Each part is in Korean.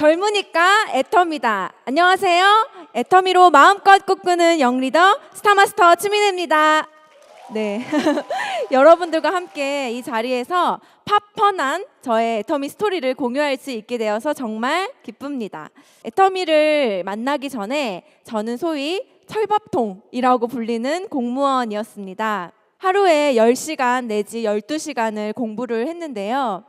젊으니까 애터미다. 안녕하세요. 애터미로 마음껏 꿈꾸는 영리더 스타마스터 추민혜입니다. 네, 여러분들과 함께 이 자리에서 팝펀한 저의 애터미 스토리를 공유할 수 있게 되어서 정말 기쁩니다. 애터미를 만나기 전에 저는 소위 철밥통이라고 불리는 공무원이었습니다. 하루에 10시간 내지 12시간을 공부를 했는데요.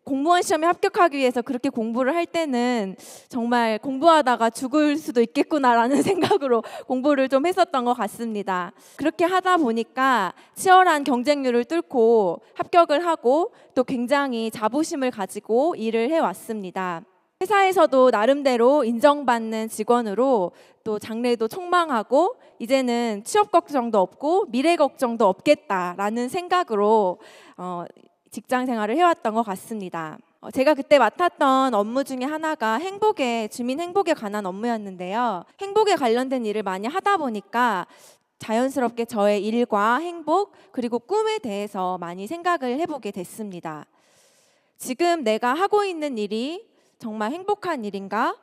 공무원 시험에 합격하기 위해서 그렇게 공부를 할 때는 정말 공부하다가 죽을 수도 있겠구나라는 생각으로 공부를 좀 했었던 것 같습니다. 그렇게 하다 보니까 치열한 경쟁률을 뚫고 합격을 하고 또 굉장히 자부심을 가지고 일을 해왔습니다. 회사에서도 나름대로 인정받는 직원으로 또 장래도 촉망하고 이제는 취업 걱정도 없고 미래 걱정도 없겠다라는 생각으로 직장 생활을 해왔던 것 같습니다. 제가 그때 맡았던 업무 중에 하나가 주민 행복에 관한 업무였는데요. 행복에 관련된 일을 많이 하다 보니까 자연스럽게 저의 일과 행복 그리고 꿈에 대해서 많이 생각을 해보게 됐습니다. 지금 내가 하고 있는 일이 정말 행복한 일인가?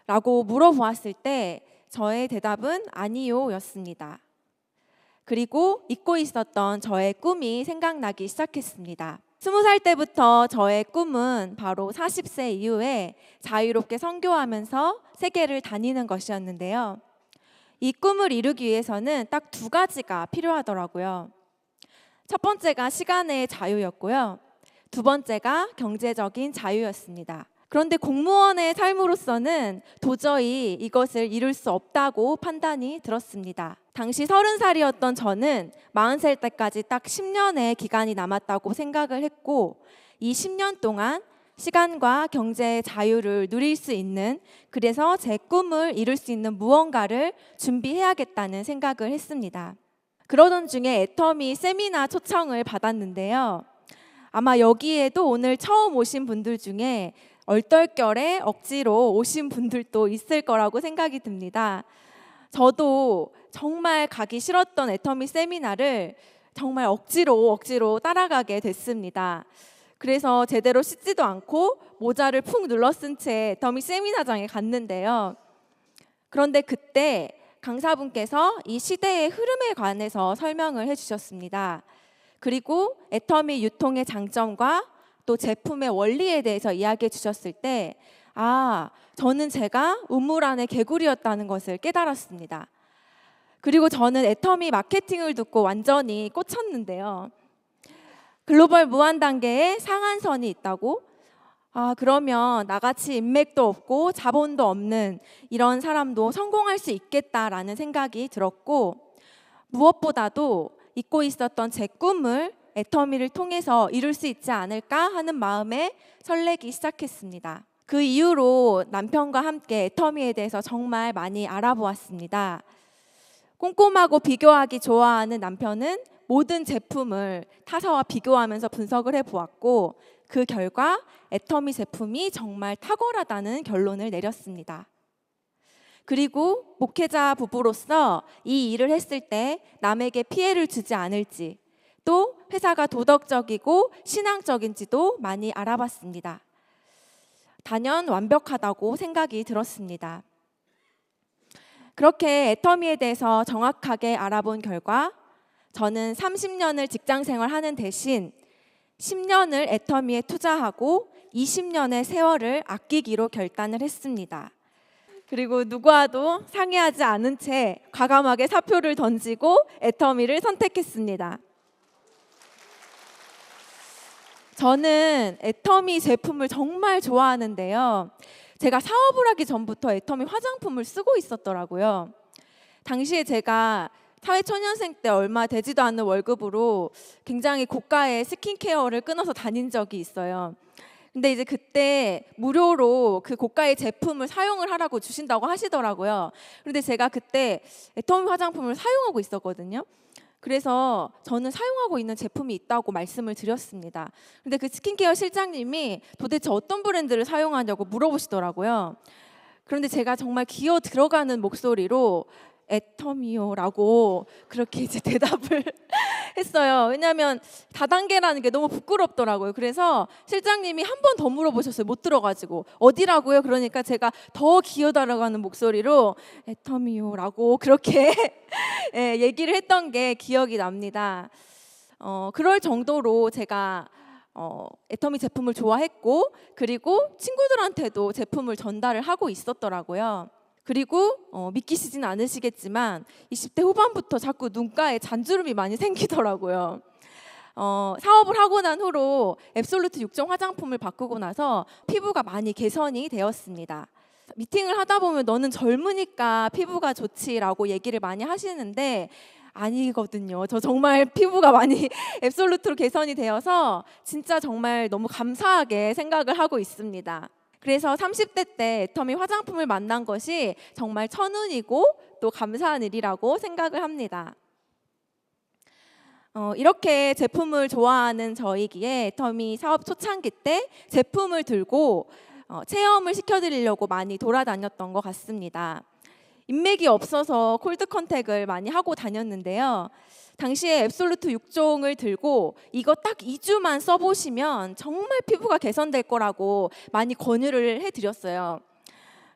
라고 물어보았을 때 저의 대답은 아니요 였습니다. 그리고 잊고 있었던 저의 꿈이 생각나기 시작했습니다. 20살 때부터 저의 꿈은 바로 40세 이후에 자유롭게 선교하면서 세계를 다니는 것이었는데요. 이 꿈을 이루기 위해서는 딱 2가지가 필요하더라고요. 첫 번째가 시간의 자유였고요. 2번째가 경제적인 자유였습니다. 그런데 공무원의 삶으로서는 도저히 이것을 이룰 수 없다고 판단이 들었습니다. 당시 30살이었던 저는 40살 때까지 딱 10년의 기간이 남았다고 생각을 했고 이 10년 동안 시간과 경제의 자유를 누릴 수 있는 그래서 제 꿈을 이룰 수 있는 무언가를 준비해야겠다는 생각을 했습니다. 그러던 중에 애터미 세미나 초청을 받았는데요. 아마 여기에도 오늘 처음 오신 분들 중에 얼떨결에 억지로 오신 분들도 있을 거라고 생각이 듭니다. 저도 정말 가기 싫었던 애터미 세미나를 정말 억지로 따라가게 됐습니다. 그래서 제대로 씻지도 않고 모자를 푹 눌러 쓴 채 애터미 세미나장에 갔는데요. 그런데 그때 강사분께서 이 시대의 흐름에 관해서 설명을 해주셨습니다. 그리고 애터미 유통의 장점과 또 제품의 원리에 대해서 이야기해 주셨을 때 저는 제가 우물 안의 개구리였다는 것을 깨달았습니다. 그리고 저는 애터미 마케팅을 듣고 완전히 꽂혔는데요. 글로벌 무한 단계에 상한선이 있다고? 그러면 나같이 인맥도 없고 자본도 없는 이런 사람도 성공할 수 있겠다라는 생각이 들었고 무엇보다도 잊고 있었던 제 꿈을 애터미를 통해서 이룰 수 있지 않을까 하는 마음에 설레기 시작했습니다. 그 이후로 남편과 함께 애터미에 대해서 정말 많이 알아보았습니다. 꼼꼼하고 비교하기 좋아하는 남편은 모든 제품을 타사와 비교하면서 분석을 해보았고 그 결과 애터미 제품이 정말 탁월하다는 결론을 내렸습니다. 그리고 목회자 부부로서 이 일을 했을 때 남에게 피해를 주지 않을지 또 회사가 도덕적이고 신앙적인지도 많이 알아봤습니다. 단연 완벽하다고 생각이 들었습니다. 그렇게 애터미에 대해서 정확하게 알아본 결과 저는 30년을 직장 생활하는 대신 10년을 애터미에 투자하고 20년의 세월을 아끼기로 결단을 했습니다. 그리고 누구와도 상의하지 않은 채 과감하게 사표를 던지고 애터미를 선택했습니다. 저는 애터미 제품을 정말 좋아하는데요. 제가 사업을 하기 전부터 애터미 화장품을 쓰고 있었더라고요. 당시에 제가 사회초년생 때 얼마 되지도 않는 월급으로 굉장히 고가의 스킨케어를 끊어서 다닌 적이 있어요. 근데 이제 그때 무료로 그 고가의 제품을 사용을 하라고 주신다고 하시더라고요. 그런데 제가 그때 애터미 화장품을 사용하고 있었거든요. 그래서 저는 사용하고 있는 제품이 있다고 말씀을 드렸습니다. 근데 그 스킨케어 실장님이 도대체 어떤 브랜드를 사용하냐고 물어보시더라고요. 그런데 제가 정말 기어 들어가는 목소리로 애터미요라고 그렇게 이제 대답을 했어요. 왜냐하면 다단계라는 게 너무 부끄럽더라고요. 그래서 실장님이 한 번 더 물어보셨어요. 못 들어가지고 어디라고요? 그러니까 제가 더 기어달아가는 목소리로 애터미요라고 그렇게 예, 얘기를 했던 게 기억이 납니다. 그럴 정도로 제가 애터미 제품을 좋아했고, 그리고 친구들한테도 제품을 전달을 하고 있었더라고요. 그리고 믿기시진 않으시겠지만 20대 후반부터 자꾸 눈가에 잔주름이 많이 생기더라고요. 사업을 하고 난 후로 앱솔루트 6종 화장품을 바꾸고 나서 피부가 많이 개선이 되었습니다. 미팅을 하다 보면 너는 젊으니까 피부가 좋지라고 얘기를 많이 하시는데 아니거든요. 저 정말 피부가 많이 앱솔루트로 개선이 되어서 진짜 정말 너무 감사하게 생각을 하고 있습니다. 그래서 30대 때 애터미 화장품을 만난 것이 정말 천운이고 또 감사한 일이라고 생각을 합니다. 이렇게 제품을 좋아하는 저이기에 애터미 사업 초창기 때 제품을 들고 체험을 시켜드리려고 많이 돌아다녔던 것 같습니다. 인맥이 없어서 콜드 컨택을 많이 하고 다녔는데요. 당시에 앱솔루트 6종을 들고 이거 딱 2주만 써보시면 정말 피부가 개선될 거라고 많이 권유를 해드렸어요.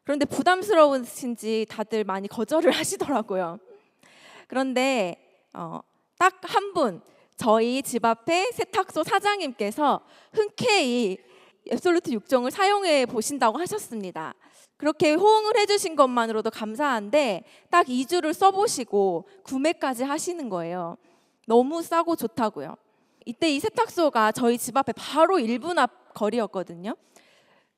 그런데 부담스러우신지 다들 많이 거절을 하시더라고요. 그런데 딱 한 분, 저희 집 앞에 세탁소 사장님께서 흔쾌히 앱솔루트 6종을 사용해 보신다고 하셨습니다. 그렇게 호응을 해주신 것만으로도 감사한데 딱 2주를 써보시고 구매까지 하시는 거예요. 너무 싸고 좋다고요. 이때 이 세탁소가 저희 집 앞에 바로 1분 앞 거리였거든요.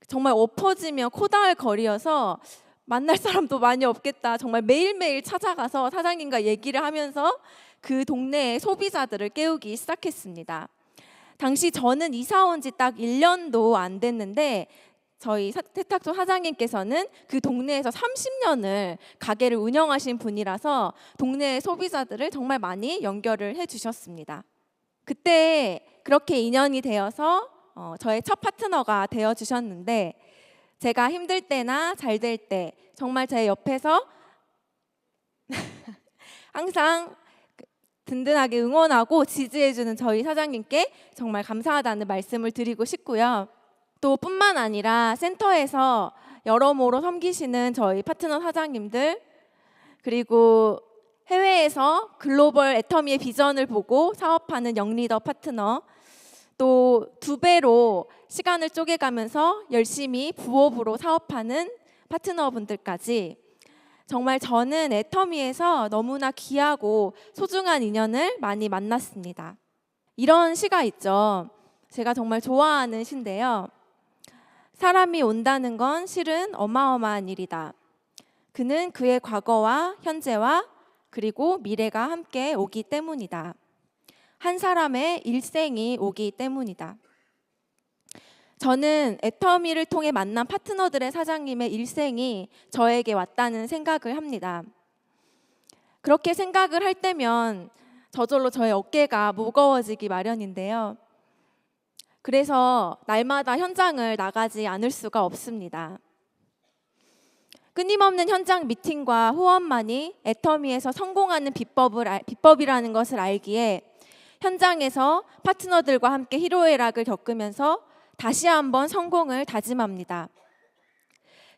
정말 엎어지며 코다할 거리여서 만날 사람도 많이 없겠다. 정말 매일매일 찾아가서 사장님과 얘기를 하면서 그 동네의 소비자들을 깨우기 시작했습니다. 당시 저는 이사 온 지 딱 1년도 안 됐는데 저희 세탁소 사장님께서는 그 동네에서 30년을 가게를 운영하신 분이라서 동네의 소비자들을 정말 많이 연결을 해주셨습니다. 그때 그렇게 인연이 되어서 저의 첫 파트너가 되어주셨는데 제가 힘들 때나 잘 될 때 정말 제 옆에서 항상 든든하게 응원하고 지지해주는 저희 사장님께 정말 감사하다는 말씀을 드리고 싶고요. 또 뿐만 아니라 센터에서 여러모로 섬기시는 저희 파트너 사장님들, 그리고 해외에서 글로벌 애터미의 비전을 보고 사업하는 영리더 파트너, 또 2배로 시간을 쪼개가면서 열심히 부업으로 사업하는 파트너분들까지 정말 저는 애터미에서 너무나 귀하고 소중한 인연을 많이 만났습니다. 이런 시가 있죠. 제가 정말 좋아하는 시인데요. 사람이 온다는 건 실은 어마어마한 일이다. 그는 그의 과거와 현재와 그리고 미래가 함께 오기 때문이다. 한 사람의 일생이 오기 때문이다. 저는 애터미를 통해 만난 파트너들의 사장님의 일생이 저에게 왔다는 생각을 합니다. 그렇게 생각을 할 때면 저절로 저의 어깨가 무거워지기 마련인데요. 그래서 날마다 현장을 나가지 않을 수가 없습니다. 끊임없는 현장 미팅과 후원만이 애터미에서 성공하는 비법이라는 것을 알기에 현장에서 파트너들과 함께 희로애락을 겪으면서 다시 한번 성공을 다짐합니다.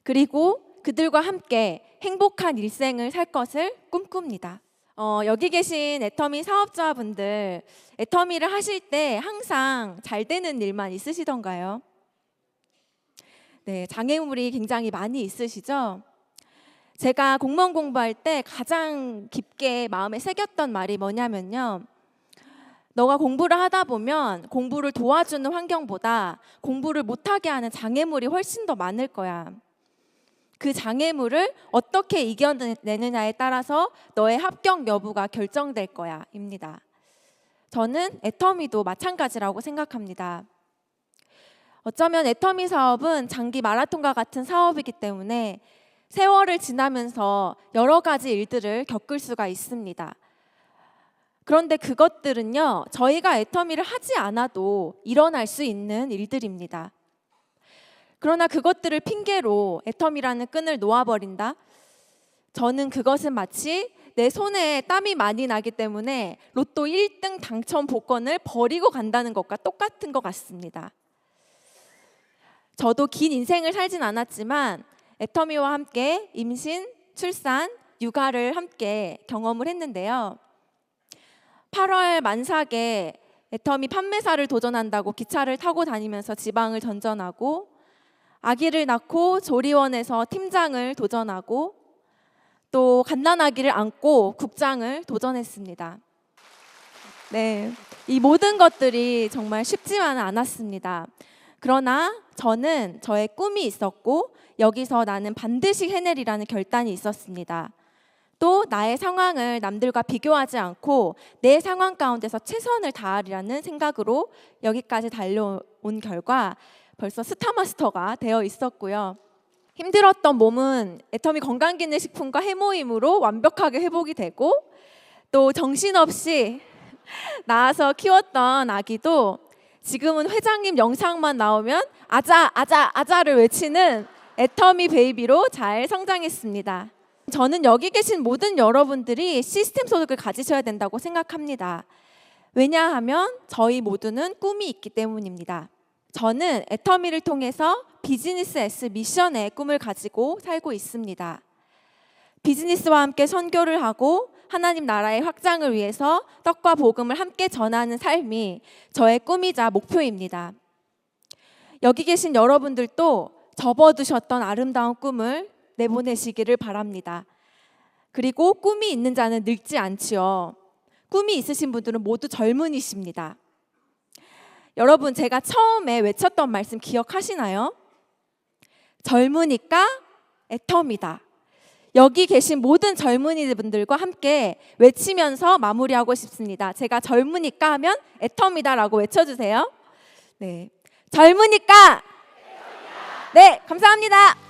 그리고 그들과 함께 행복한 일생을 살 것을 꿈꿉니다. 여기 계신 애터미 사업자분들, 애터미를 하실 때 항상 잘 되는 일만 있으시던가요? 네, 장애물이 굉장히 많이 있으시죠? 제가 공무원 공부할 때 가장 깊게 마음에 새겼던 말이 뭐냐면요. 너가 공부를 하다 보면 공부를 도와주는 환경보다 공부를 못하게 하는 장애물이 훨씬 더 많을 거야. 그 장애물을 어떻게 이겨내느냐에 따라서 너의 합격 여부가 결정될 거야 입니다. 저는 애터미도 마찬가지라고 생각합니다. 어쩌면 애터미 사업은 장기 마라톤과 같은 사업이기 때문에 세월을 지나면서 여러 가지 일들을 겪을 수가 있습니다. 그런데 그것들은요, 저희가 애터미를 하지 않아도 일어날 수 있는 일들입니다. 그러나 그것들을 핑계로 애터미라는 끈을 놓아버린다? 저는 그것은 마치 내 손에 땀이 많이 나기 때문에 로또 1등 당첨 복권을 버리고 간다는 것과 똑같은 것 같습니다. 저도 긴 인생을 살진 않았지만 애터미와 함께 임신, 출산, 육아를 함께 경험을 했는데요. 8월 만삭에 애터미 판매사를 도전한다고 기차를 타고 다니면서 지방을 전전하고, 아기를 낳고 조리원에서 팀장을 도전하고, 또 갓난아기를 안고 국장을 도전했습니다. 네, 이 모든 것들이 정말 쉽지만은 않았습니다. 그러나 저는 저의 꿈이 있었고 여기서 나는 반드시 해내리라는 결단이 있었습니다. 또 나의 상황을 남들과 비교하지 않고 내 상황 가운데서 최선을 다하리라는 생각으로 여기까지 달려온 결과 벌써 스타마스터가 되어 있었고요. 힘들었던 몸은 애터미 건강기능식품과 해모임으로 완벽하게 회복이 되고, 또 정신없이 낳아서 키웠던 아기도 지금은 회장님 영상만 나오면 아자 아자 아자를 외치는 애터미 베이비로 잘 성장했습니다. 저는 여기 계신 모든 여러분들이 시스템 소득을 가지셔야 된다고 생각합니다. 왜냐하면 저희 모두는 꿈이 있기 때문입니다. 저는 애터미를 통해서 비즈니스 S 미션의 꿈을 가지고 살고 있습니다. 비즈니스와 함께 선교를 하고 하나님 나라의 확장을 위해서 떡과 복음을 함께 전하는 삶이 저의 꿈이자 목표입니다. 여기 계신 여러분들도 접어두셨던 아름다운 꿈을 내보내시기를 바랍니다. 그리고 꿈이 있는 자는 늙지 않지요. 꿈이 있으신 분들은 모두 젊은이십니다. 여러분, 제가 처음에 외쳤던 말씀 기억하시나요? 젊으니까 애터미다. 여기 계신 모든 젊은이분들과 함께 외치면서 마무리하고 싶습니다. 제가 젊으니까 하면 애터미다라고 외쳐주세요. 네, 젊으니까. 네, 감사합니다.